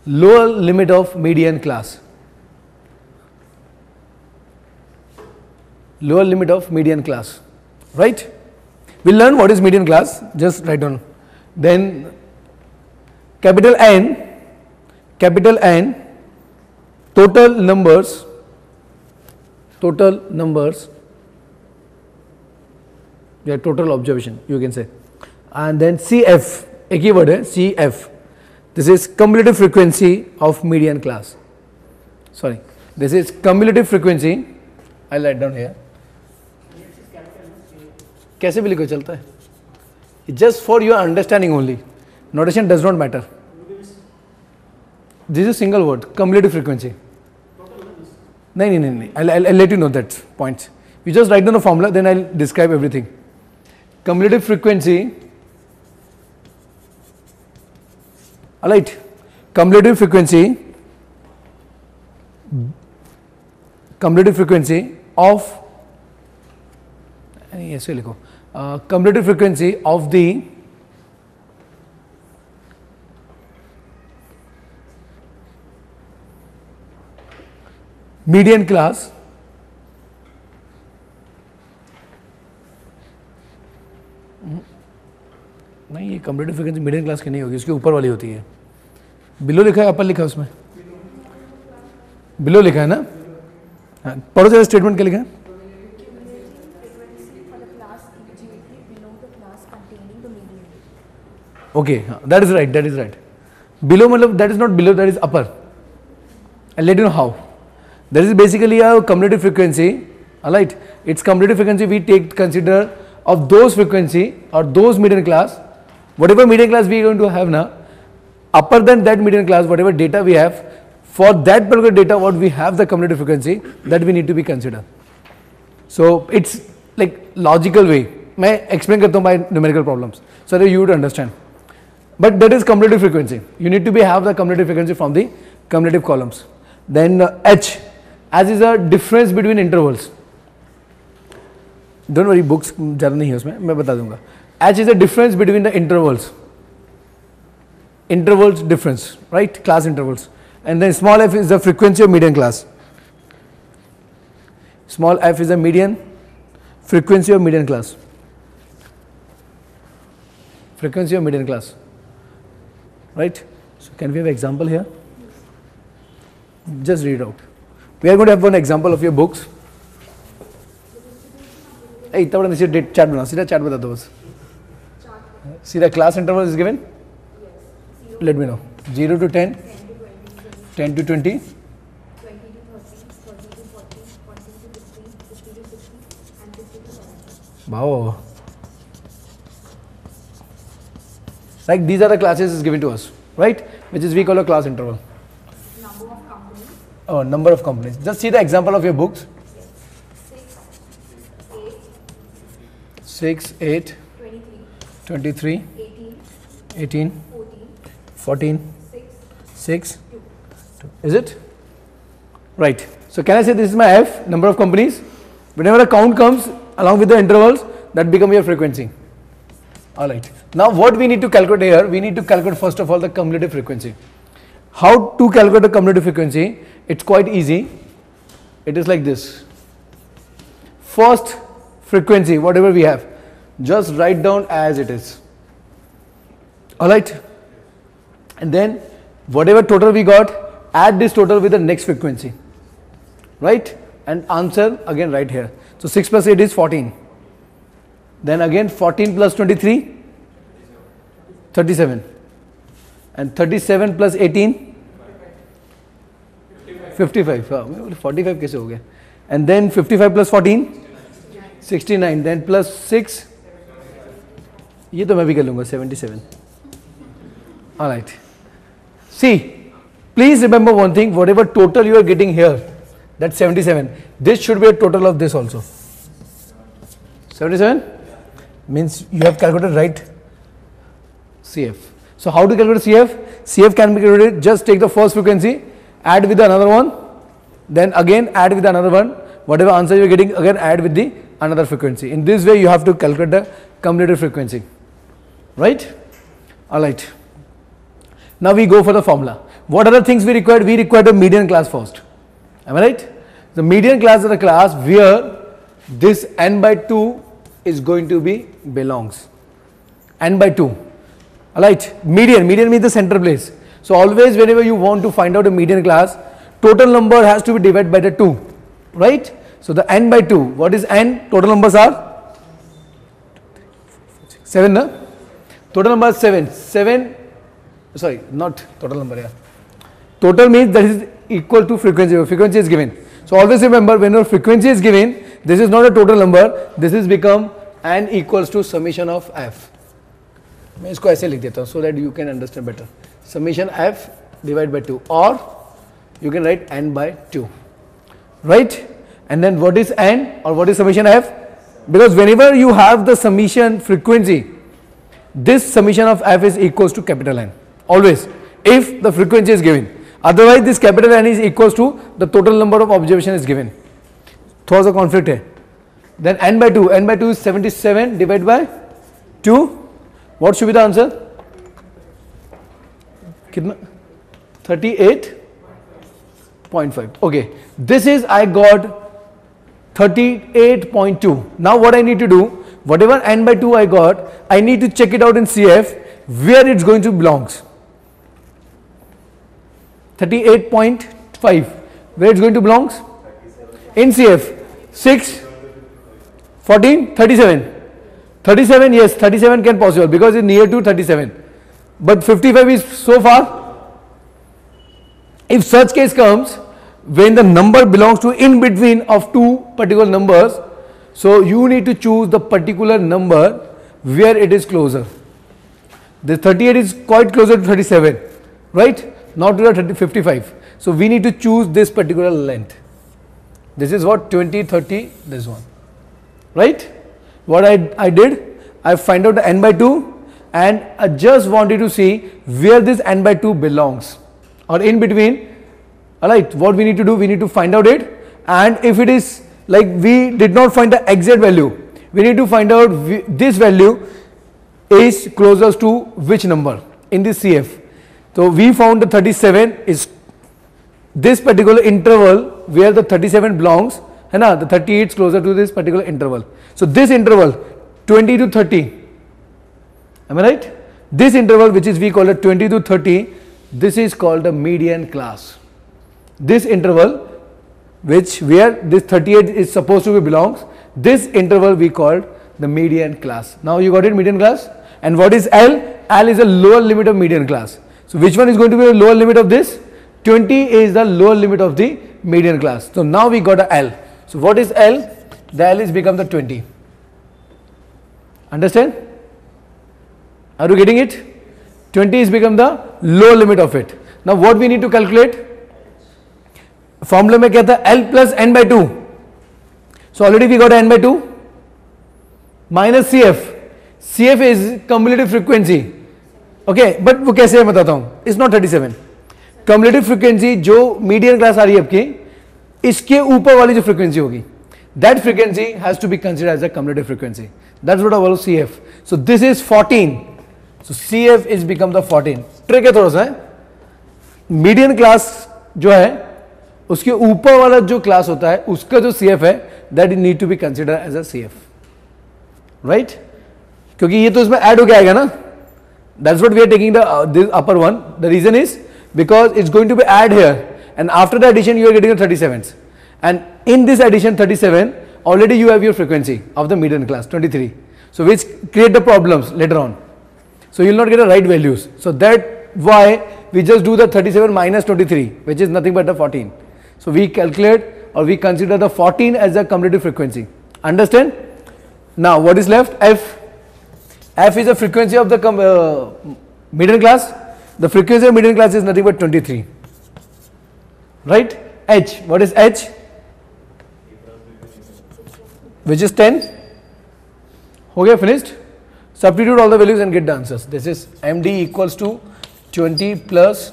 lower limit of median class. Lower limit of median class, right? We'll learn what is median class, just write down. Then capital N, total numbers, yeah, total observation you can say. And then CF, a keyword hai, CF. This is cumulative frequency of median class. Sorry, this is cumulative frequency. I'll write down here. कैसे भी लिखो चलता है. Just for your understanding only. Notation does not matter. This is a single word, cumulative frequency. No. I'll let you know that points. You just write down the formula, then I'll describe everything. Cumulative frequency. Alright. Cumulative frequency of cumulative frequency of the median class नहीं, ये कम्प्लीटिव frequency median class की नहीं होगी, इसके ऊपर वाली होती है. बिलो लिखा है, अपर लिखा है, उसमें बिलो लिखा है ना. हाँ, पढ़ो जरा स्टेटमेंट क्या लिखा है. Okay, that is right. Below matlab, that is not below, that is upper. I'll let you know how. That is basically a cumulative frequency. Alright, its cumulative frequency we consider of those frequency or those median class, whatever median class we are going to have now, upper than that median class, whatever data we have, for that particular data what we have the cumulative frequency, that we need to be considered. So it's like logical way. मैं explain करता हूँ by numerical problems so that you would understand. But that is cumulative frequency. You need to have the cumulative frequency from the cumulative columns. Then H, as is a difference between intervals. Don't worry, books ज़्यादा नहीं है उसमें, मैं बता दूँगा. H is a difference between the intervals. Intervals difference, right? Class intervals. And then small f is the frequency of median class. Small f is the median frequency of median class. Frequency of median class. Right? So can we have example here? Just read out. We are going to have one example of your books. Hey, इतना बड़ा नीचे chat बना, सीधा chat बता दो बस. सीधा class interval is given? Let me know. 0 to 10, 10 to 20, 20 to 30, 30 to 40, 40 to 50, 50 to 60, and 50 to 70. Wow. Like these are the classes is given to us, right? Which is we call a class interval. Number of companies. Oh, number of companies. Just see the example of your books. 6, 8, 23, 18, 14, 6, 2. Is it? Right. So can I say this is my F, number of companies? Whenever a count comes along with the intervals, that become your frequency. Alright. Now what we need to calculate here, we need to calculate first of all the cumulative frequency. How to calculate the cumulative frequency? It's quite easy. It is like this. First frequency, whatever we have, just write down as it is. Alright. And then whatever total we got, add this total with the next frequency. Right? And answer again right here. So 6 plus 8 is 14. Then again 14 plus 23, 37. And 37 plus 18, 55. 45 कैसे हो गया? And then 55 plus 14, 69. Then plus 6, ये तो मैं भी कर लूँगा, 77. Alright. See, please remember one thing, whatever total you are getting here, that's 77. This should be a total of this also. 77 means you have calculated right CF. So how to calculate CF? CF can be calculated, just take the first frequency, add with another one, then again add with another one, whatever answer you are getting again add with the another frequency. In this way you have to calculate the cumulative frequency. Right? Alright. Now we go for the formula. what other things we required? We required a median class first. Am I right? The median class is the class where this n by 2 is going to be belongs. N by 2. Alright, median means the center place. So always whenever you want to find out a median class, total number has to be divided by the 2. Right? So the n by 2, what is n? Total numbers are 7, no? Total number is 7. 7, sorry, not total number, yeah. Total means that is equal to frequency. Frequency is given. So always remember, whenever frequency is given, this is not a total number. This is become n equals to summation of f. मैं इसको ऐसे लिख देता हूँ so that you can understand better. Summation f divided by 2, or you can write n by 2. Right? And then what is n or what is summation f? Because whenever you have the summation frequency, this summation of f is equals to capital N. Always. If the frequency is given. Otherwise this capital N is equals to the total number of observation is given. थोड़ा सा conflict है. Then n by 2. n by 2 is 77 divided by 2. What should be the answer? कितना? 38.5. Okay. This is I got 38.2. Now what I need to do, whatever n by 2 I got, I need to check it out in CF where it's going to belongs. 38.5. Where it's going to belongs? In CF. 6, 14, 37. 37, yes, 37 can possible because it's near to 37. But 55 is so far. If such case comes, when the number belongs to in between of two particular numbers, so you need to choose the particular number where it is closer. The 38 is quite closer to 37, right? Not to the 55. So we need to choose this particular length. This is what 20, 30, this one, right? What I did, I find out the n by 2 and I just wanted to see where this n by 2 belongs or in between. Alright, what we need to do, we need to find out it, and if it is like we did not find the exact value, we need to find out this value is closest to which number in this CF. So we found the 37 is this particular interval where the 37 belongs, and the 38 is closer to this particular interval. So this interval 20 to 30, am I right? This interval which is we call it 20 to 30, this is called the median class. This interval which where this 38 is supposed to be belongs, this interval we called the median class. Now you got it, median class. And what is L? L is the lower limit of median class. So which one is going to be the lower limit of this? 20 is the lower limit of the median class. So now we got a L. So what is L? The L is become the 20. Understand? Are you getting it? 20 is become the lower limit of it. Now what we need to calculate? Formula में क्या था? L plus n by 2. So already we got n by 2 minus CF. CF is cumulative frequency. Okay, but वो कैसे है बताता हूँ. It's not 37. Cumulative frequency जो median class आ रही है आपकी, इसके ऊपर वाली जो frequency होगी, that frequency has to be considered as a cumulative frequency. That's what I call CF. So this is 14. So CF is become the 14. Trick है थोड़ा सा है. Median class जो है उसके ऊपर वाला जो क्लास होता है उसका जो CF है that need to be considered as a CF, right? क्योंकि ये तो इसमें ऐड होके आएगा ना. That's what we are taking the this upper one. The reason is because it's going to be add here, and after the addition you are getting the 37s, and in this addition 37 already you have your frequency of the median class 23. So which create the problems later on. So you will not get the right values. So that why we just do the 37 minus 23, which is nothing but the 14. So we calculate or we consider the 14 as the cumulative frequency. Understand? Now what is left? F. F is the frequency of the median class. The frequency of median class is nothing but 23. Right? H. What is H? Which is 10. Okay, finished. Substitute all the values and get the answers. This is MD equals to 20 plus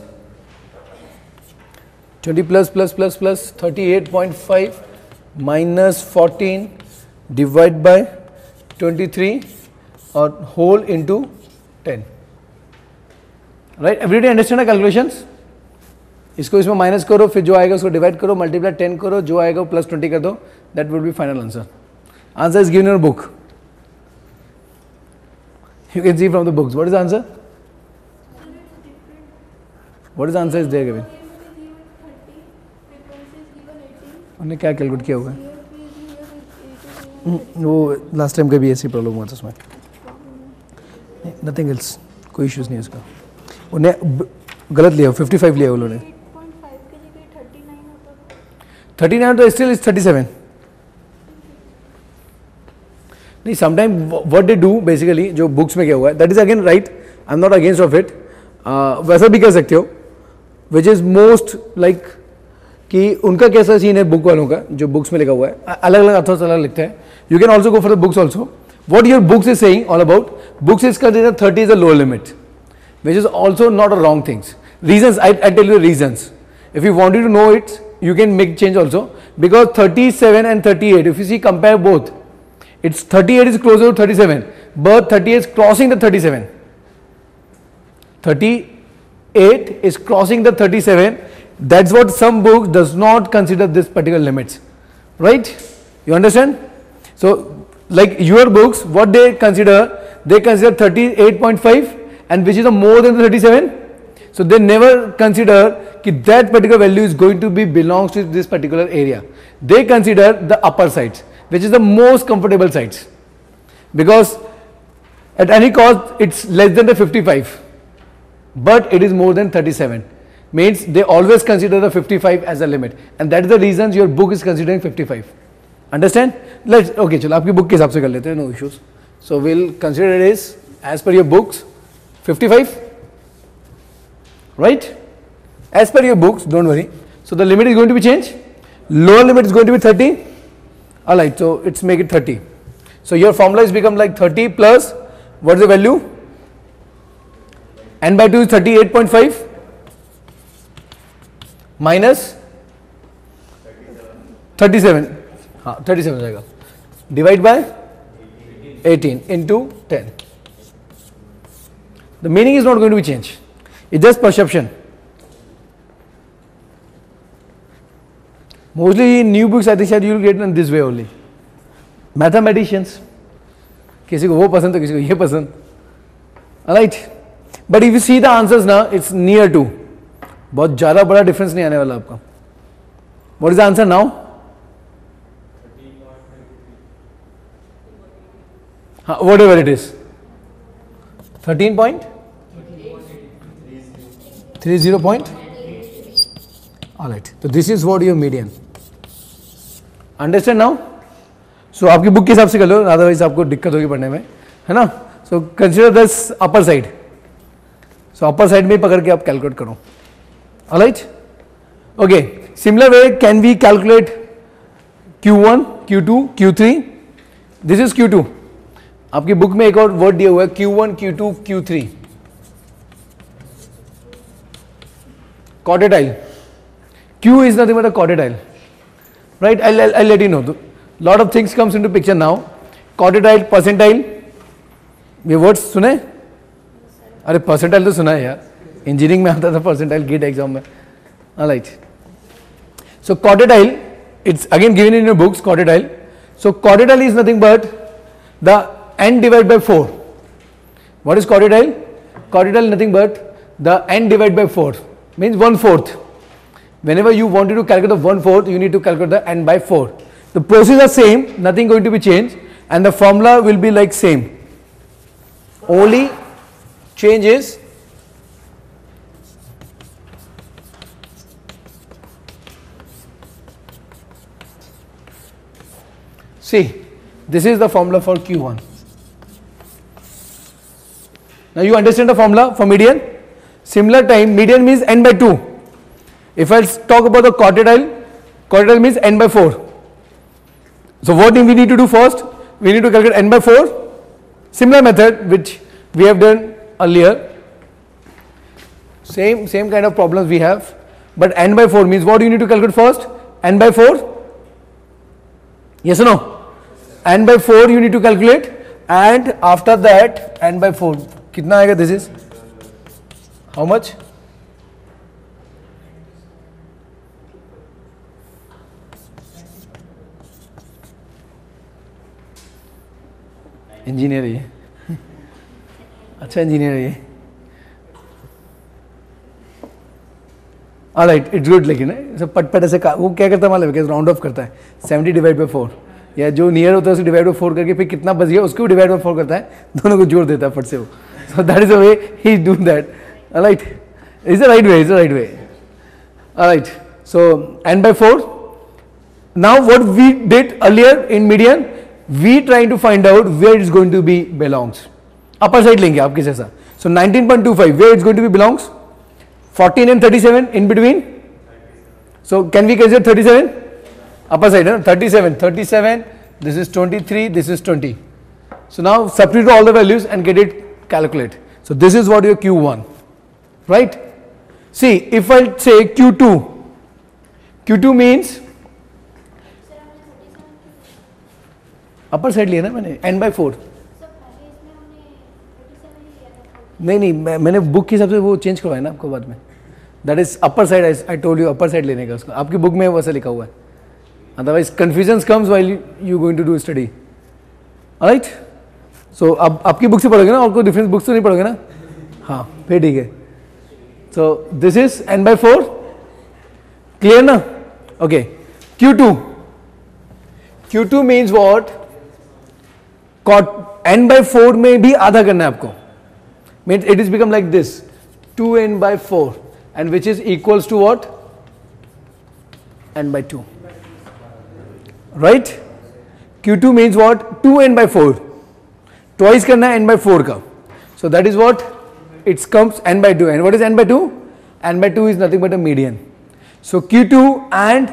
38.5 minus 14 divided by 23 or whole into 10. Right? Everybody understand the calculations? इसको इसमें minus करो, फिर जो आएगा उसको divide करो, multiply 10 करो, जो आएगा प्लस 20 कर दो, that will be final answer. Answer is given in your book. You can see from the books. What is the answer? What is the answer is there given? हमने क्या calculate किया होगा? वो लास्ट टाइम का भी ऐसी problem हुआ था उसमें. नथिंग एल्स, कोई इश्यूज नहीं है उसका. उन्हें गलत लिया, 55 लिया उन्होंने. 39 तो स्टिल इज 37. नहीं, sometime what they do basically, जो बुक्स में क्या हुआ है, that is again right, I am not against of it, वैसा भी कर सकते हो, विच इज मोस्ट लाइक कि उनका कैसा सीन है बुक वालों का, जो बुक्स में लिखा हुआ है, अलग अलग अथॉर्स अलग लिखते हैं. You can also go for the books also. What your books is saying all about, books is consider 30 is a lower limit, which is also not a wrong things. Reasons, I tell you the reasons. If you wanted to know it, you can make change also, because 37 and 38, if you see, compare both, it's 38 is closer to 37, but 38 is crossing the 37. 38 is crossing the 37. That's what some books does not consider this particular limits, right? You understand? So like your books, what they consider 38.5, and which is a more than 37. So they never consider that that particular value is going to be belongs to this particular area. They consider the upper sides, which is the most comfortable sides, because at any cost it's less than the 55, but it is more than 37. Means they always consider the 55 as a limit, and that is the reason your book is considering 55. Understand? Let's okay. चलो आपकी book के हिसाब से कर लेते हैं, no issues. So we'll consider it is as per your books 55, right? As per your books, don't worry. So the limit is going to be changed. Lower limit is going to be 30. Alright, so it's make it 30. So your formula is become like 30 plus what is the value? N by 2 is 38.5 minus 37. हाँ 37 जाएगा. Divide by 18 into 10. The meaning is not going to be changed. It's just perception. Mostly new books I think you will get in this way only. Mathematicians. किसी को वो पसंद तो किसी को ये पसंद. Alright. But if you see the answers now, it's near to. बहुत ज़्यादा बड़ा difference नहीं आने वाला आपका. What is the answer now? हाँ, whatever it is. 13.30 point. Alright. So this is what your median. Understand now? So आपकी book के हिसाब से कर लो, अदरवाइज आपको दिक्कत होगी पढ़ने में, है ना? So consider this upper side. So upper side में पकड़ के आप कैलकुलेट करो. Alright? Okay. Similar way can we calculate Q1, Q2, Q3? This is Q2. आपकी बुक में एक और वर्ड दिया हुआ है Q1, Q2, Q3. Quartile. Q is nothing but a quartile, right? I'll let you know. Lot of things comes into picture now. Quartile, percentile. ये words सुने? अरे percentile तो सुना है यार. इंजीनियरिंग में आता था percentile गेट एग्जाम में. Alright. So quartile, it's again given in your books. Quartile. So quartile is nothing but the n divided by 4. What is quartile? Quartile nothing but the n divided by 4. Means 1/4. Whenever you wanted to calculate the 1/4, you need to calculate the n by 4. The process are same, nothing going to be changed, and the formula will be like same. Only change is see, this is the formula for Q1. Now you understand the formula for median? Similar time, median means n by 2. If I talk about the quartile, quartile means n by 4. So what we need to do first? We need to calculate n by 4. Similar method which we have done earlier. Same kind of problems we have. But n by 4 means what do you need to calculate first? N by 4? Yes or no? N by 4 you need to calculate, and after that n by 4. कितना आएगा? This is how much? Engineer है, अच्छा engineer है। Alright, it's good. लेकिन सब पट ऐसे वो क्या करता है मालूम है, राउंड ऑफ करता है 70 डिवाइड बाई 4, या जो नियर होता है उसे डिवाइड बाई 4 करके फिर कितना बच गया उसको डिवाइड बाई 4 करता है, दोनों को जोड़ देता है फट से वो। So that is the way he do that. Alright, is the right way, is the right way. Alright, so n by 4. Now what we did earlier in median, we trying to find out where it's going to be belongs. Upper side लेंगे आप किस ऐसा। So 19.25 where it's going to be belongs, 14 and 37 in between. So can we consider 37 upper side, 37, this is 23, this is 20. So now substitute all the values and get it calculate. So this is what your Q1, right? See, if I say Q2 means upper side लिया ना मैंने n by 4। नहीं, मैंने book के हिसाब से वो change करवाया ना आपको बाद में। That is upper side, I told you upper side लेने का उसको, आपकी बुक में वैसा लिखा हुआ है, otherwise confusion comes while you going to do study. Alright, so अब आपकी बुक से पढ़ोगे ना, और कोई डिफरेंस बुक से नहीं पढ़ोगे ना? हाँ, फिर ठीक है। So this is n by 4, clear ना? Okay, Q2 means what, n by 4 में भी आधा करना है आपको, means it is become like this 2n by 4 and which is equals to what, n by 2, right? Q2 means what, 2n by 4, twice करना है n by 4 का, so that is what it comes n by 2. And what is n by 2? N by 2 is nothing but a median. So Q2 and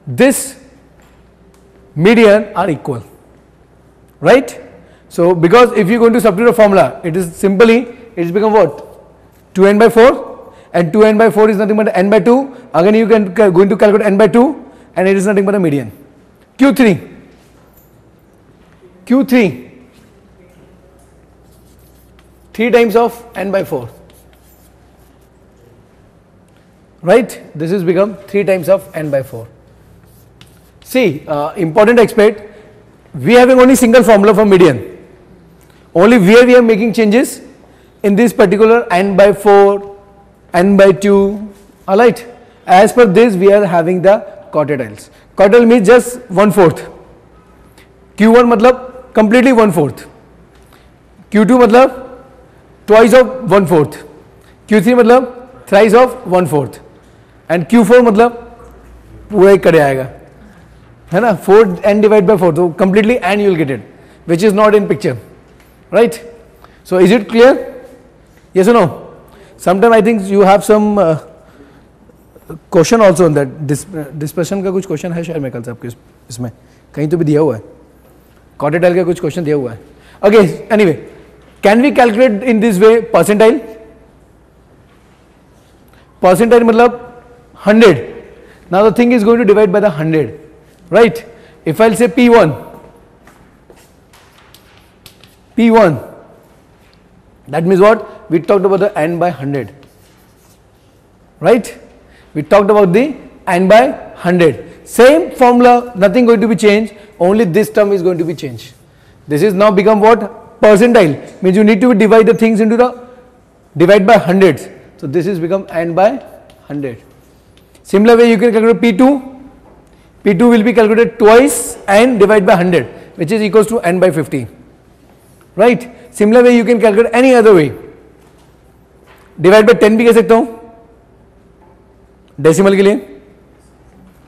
this median are equal, right? So because if you are going to substitute a formula, it is simply, it is become what, 2n by 4, and 2n by 4 is nothing but n by 2. Again you can going to calculate n by 2, and it is nothing but a median. Q3 3 times of n by 4, right? This is become 3 times of n by 4. See, important aspect, we having only single formula for median, only where we are making changes in this particular n by 4, n by 2. Alright, as per this we are having the quartiles. Quartile means just 1/4. Q1 मतलब completely 1/4, Q2 मतलब twice of 1/4, Q3 मतलब thrice of 1/4, and Q4 मतलब पूरा एक करे आएगा, है ना, 4n divided by 4, तो completely n you will get it, which is not in picture, right? So is it clear? Yes or no? Sometime I think you have some question also on that, dispersion का कुछ question है शायद मेरे ख्याल से आपके इसमें कहीं तो भी दिया हुआ है, quartile का कुछ question दिया हुआ है। Okay, anyway, can we calculate in this way percentile? Percentile मतलब 100. Now the thing is going to divide by the 100, right? If I'll say P1, that means what? We talked about the n by 100, right? We talked about the n by 100. Same formula, nothing going to be changed, only this term is going to be changed. This is now become what? Percentile, means you need to divide the things into the divide by hundreds. So this is become n by 100. Similar way you can calculate P2. P2 will be calculated twice n divided by 100, which is equals to n by 50, right? Similar way you can calculate any other way, divide by 10 भी कह सकता हूँ decimal के लिए,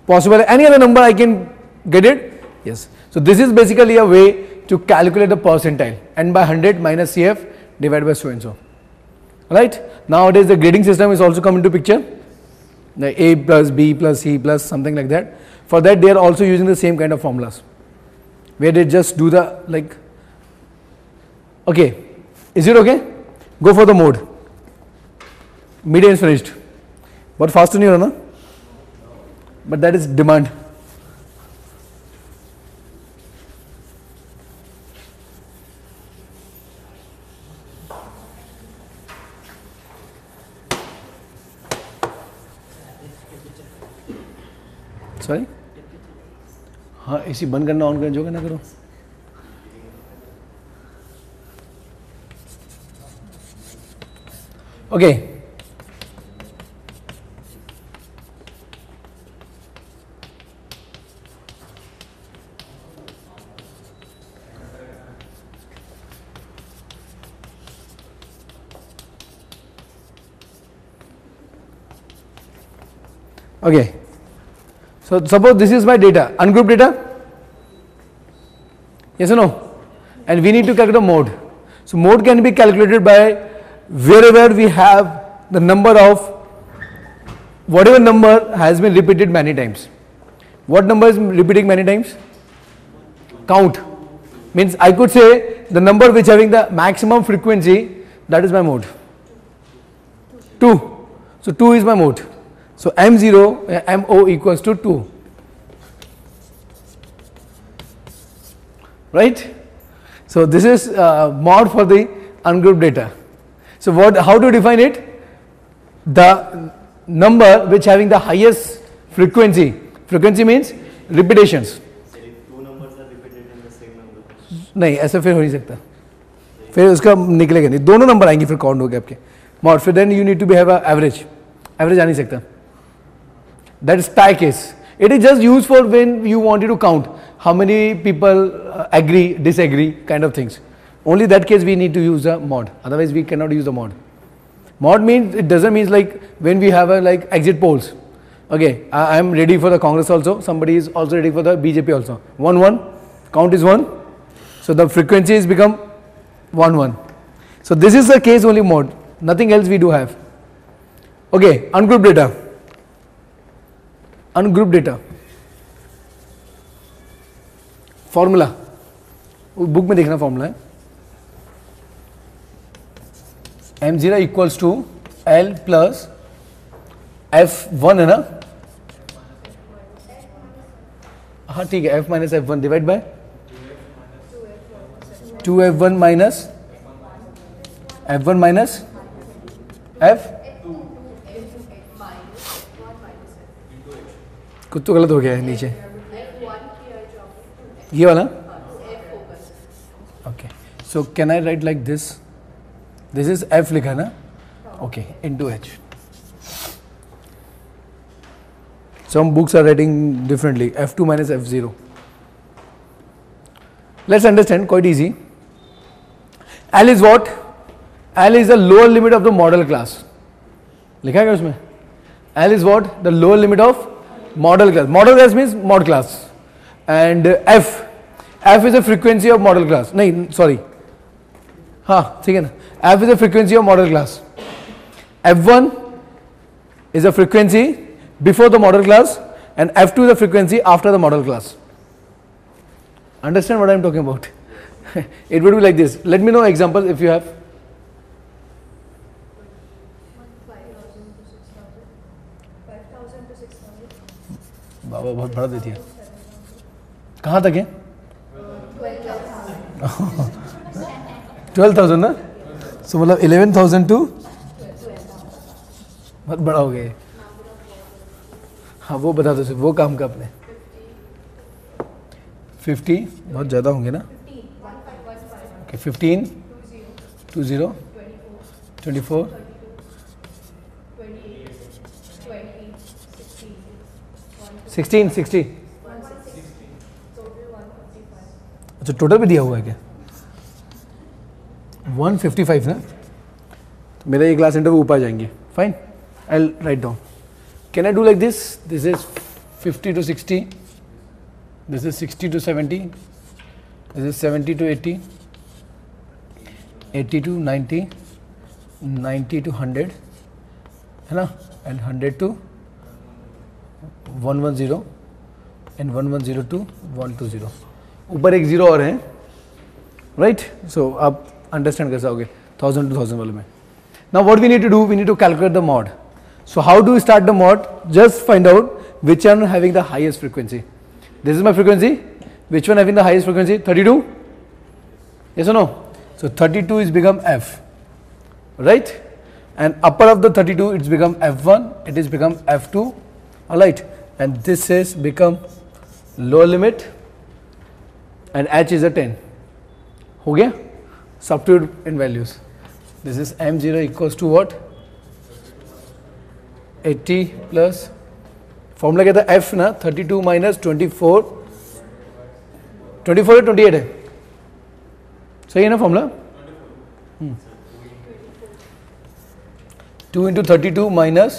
possible any other number I can get it, yes. So this is basically a way to calculate the percentile, n by 100 minus CF divided by so and so, right? Nowadays the grading system is also come into picture, the A plus B plus C plus something like that. For that they are also using the same kind of formulas, where they just do the like, okay, is it okay? Go for the mode. Median is finished. But faster नहीं हो रहा ना? But that is demand. Sorry? हाँ, AC बंद करना on करना जो करना करो। Okay. Okay. So suppose this is my data, ungrouped data. Yes or no? And we need to calculate the mode. So mode can be calculated by wherever we have the number of whatever number has been repeated many times. What number is repeating many times? Count. Means I could say the number which having the maximum frequency, that is my mode. 2. So 2 is my mode. So M0, MO equals to 2. Right? So this is mod for the ungrouped data. So how to define it? The number which having the highest frequency. Frequency means repetitions. If two numbers are repeated in the same number. नहीं ऐसा फिर हो नहीं सकता, फिर उसका निकलेगा नहीं, दोनों नंबर आएंगे फिर काउंट हो गए आपके मॉड, फिर then you need to be have average, average आ नहीं सकता. That is tie case. It is just used for when you wanted to count how many people agree, disagree, kind of things. Only that case we need to use a mod. Otherwise we cannot use the mod. Mod means, it doesn't mean like when we have a like exit polls. Okay, I am ready for the Congress also. Somebody is also ready for the BJP also. 1-1, count is 1. So the frequency is become 1-1. So this is the case only mod. Nothing else we do have. Okay, ungrouped data. Ungrouped data formula book में देखना formula है. M0 equals to L plus F1 है ना, हाँ ठीक है, F minus F1 divide by 2F1 minus F1 minus F, कुछ तो गलत हो गया है नीचे ये वाला. Okay, so can I right like this, this is F लिखा है ना, okay, into H. Some books are writing differently, F2 minus F0. Let's understand, quite easy. L is what? L is the lower limit of the model class. लिखा है क्या उसमें? L is what? The lower limit of model class. Model class means mod class. And F is the frequency of model class. नहीं, sorry. हाँ, ठीक है ना. F is the frequency of model class. F1 is the frequency before the model class, and F2 is the frequency after the model class. Understand what I am talking about? It would be like this. Let me know examples if you have. 5,000 to 6,000. बाबा बहुत बड़ा देती है. कहाँ तक है? 12,000 ना, सो मतलब 11,000 to, बहुत बड़ा हो गया. हाँ वो बता दो सिर्फ, वो काम का अपने 50 बहुत ज़्यादा होंगे ना. ओके, 15, 20, 24, 16, 60. अच्छा टोटल भी दिया हुआ है क्या? 155 ना, तो मेरा ये क्लास सेंटर वो ऊपर जाएंगे. Fine, I will write down. Can I do like this? This is 50 to 60. This is 60 to 70. This is 70 to 80. 80 to 90. 90 to 100. है ना? And 100 to 110. And 110 to 120. ऊपर एक जीरो और है. Right? So आप understand कैसे आओगे 1000 to 1000 वाले में. Now what we need to do? We need to calculate the mod. So how do we start the mod? Just find out which one having the highest frequency. This is my frequency. Which one having the highest frequency? 32? Yes or no? So 32 is become F, right? And upper of the 32 it's become F1, it is become F2, alright? And this is become lower limit, and H is a 10. हो गया? Substitute in values. This is M0 equals to what? 80 plus formula क्या था f ना 32 minus 24 24 है 28 है सही है ना formula 2 into 32 minus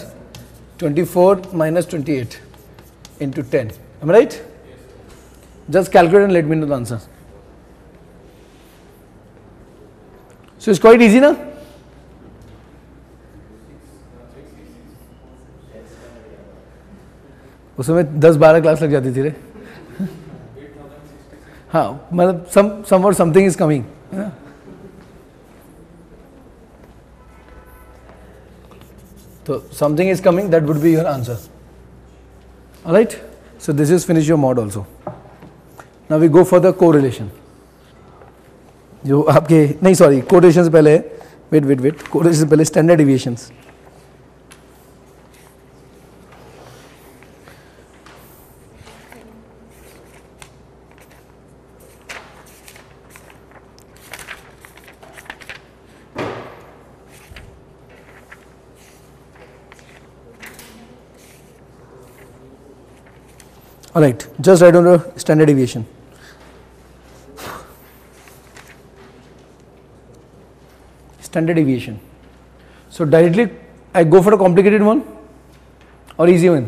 24 minus 28 into 10 am I right just calculate and let me know the answer so it's quite easy na उसमें 10-12 class लग जाती थी रे हाँ मतलब some or something is coming है ना so something is coming that would be your answer alright so this is finish your mod also now we go for the correlation जो आपके नहीं सॉरी correlation से पहले wait correlation से पहले standard deviations alright just write down the standard deviation standard deviation so directly I go for a complicated one or easy one